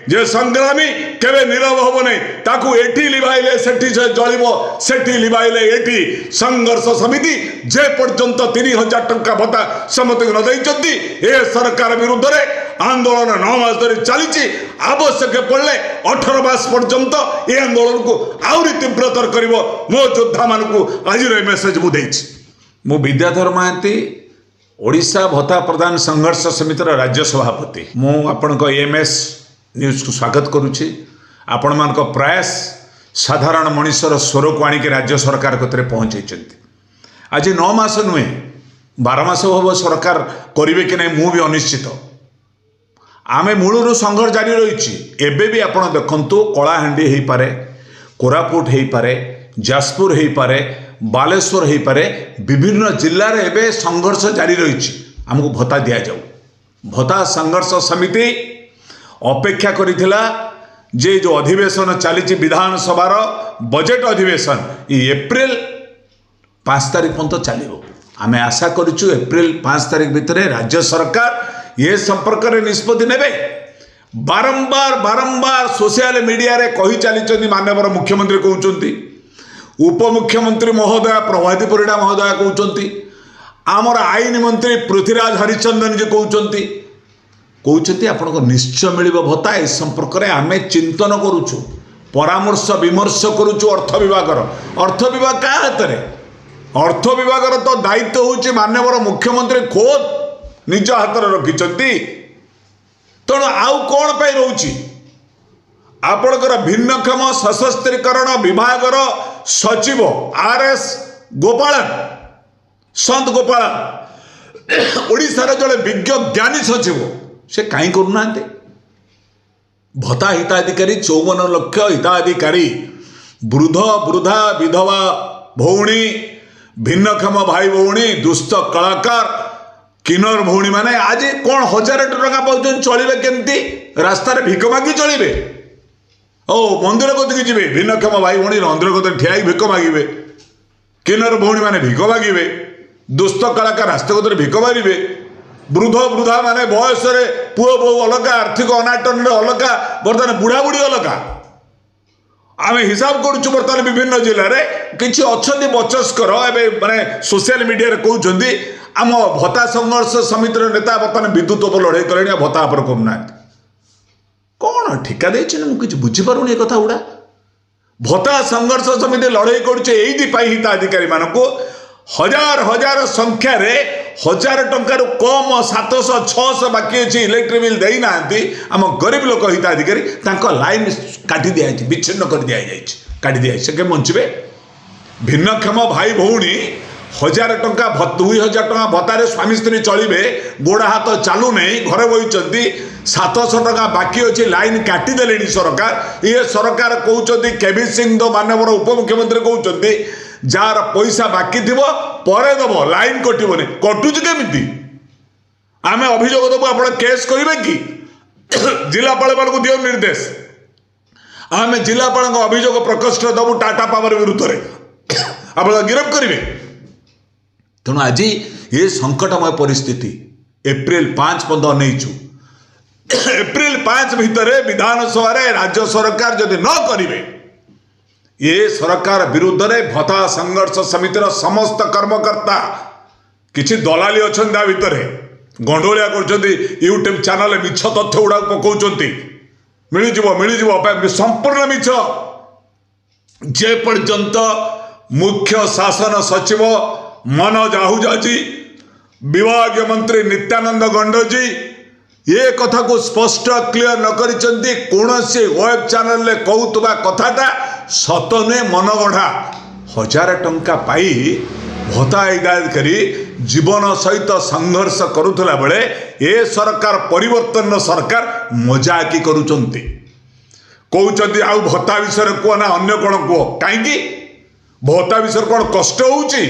जे संग्रामी केवे नीरव हम नहीं ताकू एठी लिभाइले सेठी जलिबो सेठी लिभाइले एठी संघर्ष समिति जे पर्यंत 3000 टंका भत्ता समस्त न दैछंती ए सरकार विरुद्ध रे आंदोलन 9 मास धरी चली आवश्यक पड़े 18 मास पर्यंत ए आंदोलन को आउरी तीव्रतर करिवो मो योद्धा मानकू आज मेसेज मु देछि। मु विद्याधर महांती ओडिशा भत्ता प्रदान संघर्ष समितिर राज्य सभापति मु आपनक एमएस न्यूज को स्वागत करुछि। आपण मानक प्रयास साधारण मनुष्यर स्वर को आनिक राज्य सरकार कतरे पहुँचैछंती। आज 9 मास नुहे 12 मास हम सरकार करिवे कि नहीं मु भी अनिश्चित। आमे मूलरू संघर्ष जारी रही एबे भी आपण देखंतु कलाहांडी हो पारे कोरापुट हो पारे जाजपुर हो पारे बालेश्वर हो पारे विभिन्न जिल्ला रे एबे संघर्ष जारी रही आमको भत्ता दि जाऊ। भत्ता संघर्ष समिति अपेक्षा करिथिला जे जो अधिवेशन चली विधानसभा बजेट अधिवेशन एप्रिल 5 तारिख पर्यंत चलो। आमे आशा करूँ एप्रिल 5 तारिख भितर राज्य सरकार ये संपर्क में निष्पत्ति नेबे। बारंबार बारंबार सोशल मीडिया रे कही चली माननीय मुख्यमंत्री कहते उपमुख्यमंत्री महोदय प्रभाती परिडा महोदय कहते आमर आईन मंत्री पृथ्वीराज हरिचंदन जी कहते आपको निश्चय मिल भत्ता ए संपर्क में आम चिंतन करुचु परामर्श विमर्श करुचु अर्थ विभाग क्या हाथ में अर्थ विभाग तो दायित्व हूँ माननीय मुख्यमंत्री खोद निज हाथ में रखिंट तेणु आउ कौन पाई रोची आपणकर भिन्नक्षम सशस्त्रीकरण विभाग सचिव आरएस गोपालन संत गोपालन ओडिशार जड़े विज्ञ ज्ञानी सचिव से कहीं करूना भत्ता हिताधिकारी 54 लाख हिताधिकारी वृद्ध वृद्धा विधवा भौणी भिन्नक्षम भाई भौणी दुष्ट कलाकार किन्नर भौणी माने आज कौन 1000 टका पाउछन चलिबे केमती रास्ता रे भिक मागी चलिबे ओ मंदिर कति जी भिन्नक्षम भाई भौणी मंदिर कति ठिया भिक मागिबे किन्नर भौणी माने भिक मागिबे दुष्ट कलाकार रास्ता कति भिक मारिबे वृद्ध वृद्धा माने बयस रे पुओ बो अलगा आर्थिक अनाटन रे अलगा बर्तमान बुढ़ा बुढ़ी अलगा आम हिसाब करुचु बर्तमान विभिन्न जिले में किसी अच्छा बचस्कर एवं माने सोशल मीडिया रे कहते आम भत्ता संघर्ष समितिर नेता बर्तमान विद्युत उपर लड़ाई कले भत्ता उपर करूना कौन ठिका देछि मुझे बुझीपारूनी कथा गुड़ा भत्ता संघर्ष समिति लड़ाई करुचे हिताधिकारी मानक हजार हजार संख्यार 1000 टंकार कम 700 600 बाकी अच्छी इलेक्ट्रिक बिल देना आम गरीब लोक हिताधिकारी लाइन काटी दिखाई विच्छिन्न कर काटी दिखाई से बंचे भिन्नक्षम भाई भौणी 1000 टंका 2000 टंका भत्तारे स्वामी स्त्री चलिए गोड़ा हाथ चालू नहीं घरे बही 700 टंका बाकी अच्छी लाइन काटिदेले सरकार ये सरकार कहते केवी सिंह माननीय उपमुख्यमंत्री कहते जार पैसा बाकी थी परे दब लाइन कटोनी कटुच केमी आम अभियोग दबू आप केस करेंगे कि जिलापाल को दियो निर्देश आम जिलापाल अभियोग प्रकोष्ठ दबू टाटा पावर विरुद्ध में आप गिरफ्त करेंगे। तेणु आज ये संकटमय परिस्थिति एप्रिल 5 पर्यंत अनईचु एप्रिल 5 भितर विधानसभा राज्य सरकार जदि न करेंगे ये सरकार विरुद्ध में भत्ता संघर्ष समितिर समस्त कर्मकर्ता किसी दलाली अच्छा भितर गंडोलिया कर यूट्यूब चैनल मिछ तथ्य गुड़ा पकाउंट मिल संपूर्ण मिछ जे पर्यंत मुख्य शासन सचिव मनोज आहूजा जी विभाग मंत्री नित्यानंद गंड जी ये कथा को स्पष्ट क्लियर न करिसेंती कौनसी वेब चैनल कहूबा कथाटा सत नुहे मन गढ़ा 1000 टंका पाई भत्ता हिताधिकारी जीवन सहित संघर्ष करुला बेले ये सरकार परिवर्तन सरकार मजाकी करुचंती कहते आउ भत्ता विषय कह ना अन्य कौन कह कहीं भत्ता विषय कौन कष्ट होउची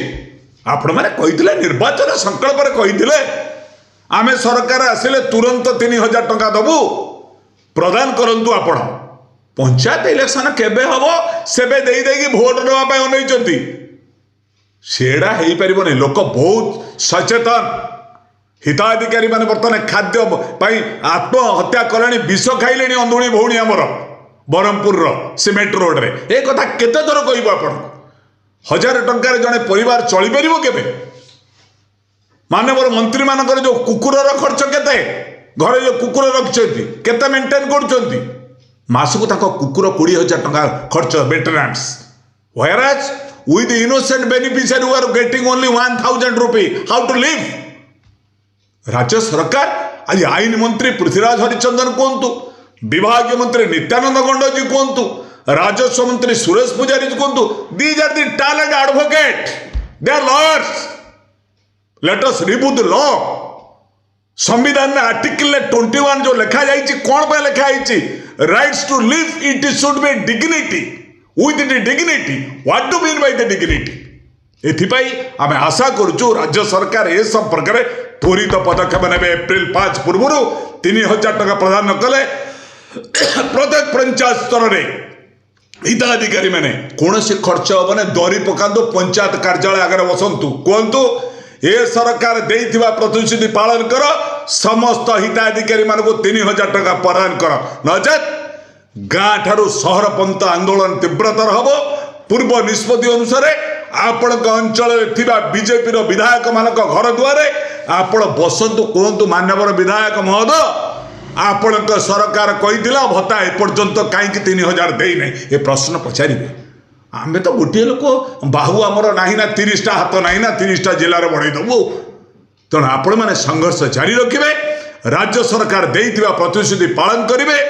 आपण मैंने कही निर्वाचन संकल्प कही आमे सरकार आसिले तुरंत 3000 टंका दबू प्रदान करंतु आपण पंचायत इलेक्शन केबे हबो सेबे देई देगी भोट देवा पाए अनैचंती सेडा हेई परिबो नै लोक बहुत सचेतन हिताधिकारी माने बर्तमान खाद्य पाई आत्महत्या कले विष खाइले अंधुणी भौणी आमर ब्रह्मपुर सीमेंट रोड रे ए कथा केते थर कहबो आपण 1000 टंकार जड़े परिवार चली पारिबो केबे मानवर मंत्री मानकर जो कुकुरर खर्च केते घरे जो कुकुर रखिछंती केते मेंटेन करछंती मासकु ताको कुकुर 20000 टंका खर्च maintenance whereas with the innocent beneficiary who are getting only 1000 rupee how to live राज्य सरकार आज आईन मंत्री पृथ्वीराज हरिचंदन कहतु विभागीय मंत्री नित्यानंद गंड जी कहतु राजस्व मंत्री सुरेश पुजारी जी कहतु these are the talent advocate they are lawyers let us review the law संविधान में आर्टिकल 21 जो लिखा जाइए कौन पे लिखा जाइए rights to live it should be dignity with the dignity what do mean by the dignity एथिपाई आम आशा करूँ राज्य सरकार ए संपर्क में त्वरित पदक्षेप ने एप्रिल 5 पूर्व 3000 टका प्रदान कले प्रत्येक पंचायत स्तर में हिताधिकारी मैंने कौन सी खर्च हे दरी पकातु पंचायत कार्यालय आगे बसतु कहतु ए सरकार देइथिबा प्रतिश्रुति पालन कर समस्त हिताधिकारी मानक 3000 टका प्रदान कर नचेत गाँ ठारू सहर पंथ आंदोलन तीव्रतर हम पूर्व निष्पत्ति अनुसार आपण अंचल बीजेपी विधायक मान घर दुआरे आपण बसतु कहतु मान्यवर विधायक महोदय आपण सरकार कही भत्ता एपर्यंत कहीं 3000 देना ये प्रश्न पचारे आम तो गोटे लोक बाहु आमर ना 30टा हाथ ना 30टा जिलार बढ़ईदेबू तेणु आपण मैंने संघर्ष जारी रखिए राज्य सरकार देइथिबा प्रतिश्रुति पालन करेंगे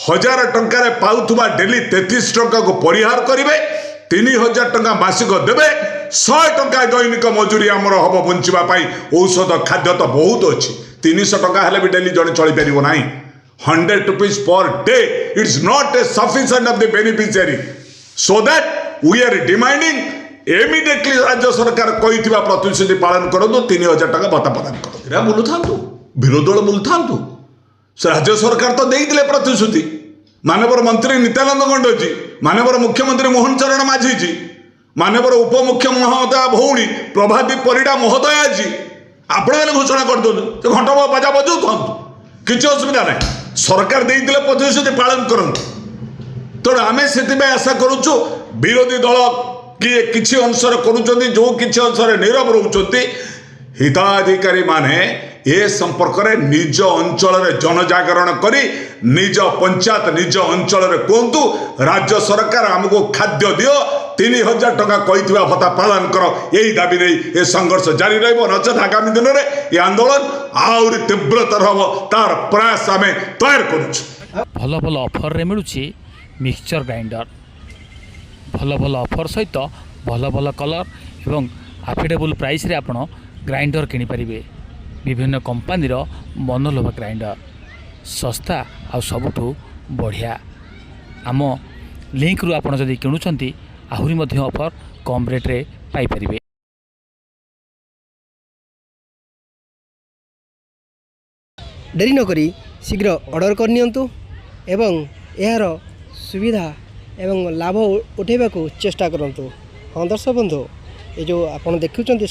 1000 टंकार पाउथुबा डेली 33 टंका को परिहार करेंगे 3000 टंका मासिक देवे 100 टंका दैनिक मजूरी आमर हम बंचापी औषध खाद्य तो बहुत अच्छी 300 टंका हेल्ले भी डेली जड़े चली पार ना 100 rupees per day it's not a sufficient of the beneficiary so that we are demanding immediately राज्य सरकार कही प्रतिश्रुति पालन करूँ 3000 टका भत्ता प्रदान कर बुलू था विरोधी दल बुलू था राज्य सरकार तो देते प्रतिश्रुति मानवर मंत्री नित्यानंद गंड जी मानवर मुख्यमंत्री मोहन चरण माझी जी मानवर उपमुख्यमंत्री महोदया भौणी प्रभाती परिडा महोदया जी आपण मैंने घोषणा कर दो घंटा बाजा बजाऊ था किसी असुविधा ना सरकार देते प्रतिश्रुति पालन करूँ तेणु आम से आशा करुचु विरोधी दल किए किसी अंशर करुँच जो किसी अंशर नीरव रोच हिताधिकारी माने ए संपर्क में निज अंचल जनजागरण करी निज पंचायत निज अंचल कहतु राज्य सरकार आमको खाद्य दियो 3000 टका कही भत्ता प्रदान कर यही दाबी नहीं ये संघर्ष जारी रचेत आगामी दिन में ये आंदोलन आहरी तीव्रतर हम तार प्रयास आम तैयार करुँ भल भल ऑफर रे मिलुछि मिक्सचर ग्राइंडर भल भल ऑफर सहित भल भल कलर एवं अफोर्डेबल प्राइस रे आपण ग्राइंडर किनि परिबे विभिन्न कंपानीर मनोलोभा ग्राइंडर सस्ता आ सबुठु बढ़िया आम लिंक रु आपण जदि किणुचंती आहुरी मध्य ऑफर कम रेट रे पाई परिबे। डेरी नकरी शीघ्र ऑर्डर करनियंतु एवं यार सुविधा एवं लाभ उठेबा को चेष्टा करंतु। हाँ दर्शक बंधु ये जो आपण देखुचंती